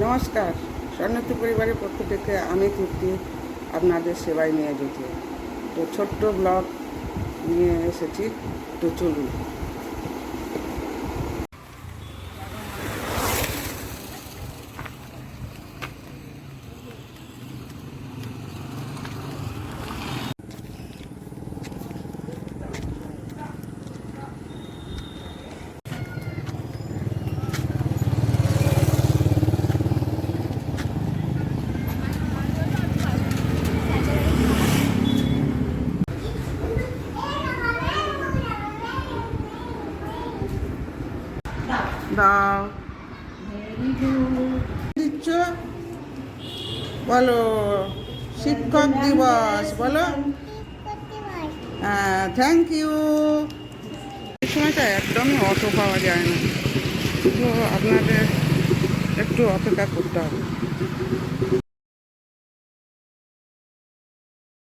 নমস্কার, স্বর্ণতী পরিবারের পক্ষ থেকে আমি তৃপ্তি আপনাদের সেবায় নিয়োজিত। তো ছোট্ট ব্লগ নিয়ে এসেছি, তো চলুন। দাও দিচ্ছ, বলো শিক্ষক দিবস, বলো হ্যাঁ, থ্যাংক ইউ। এই সময়টা একদমই অটো পাওয়া যায় না, তো আপনাদের একটু অপেক্ষা করতে হবে।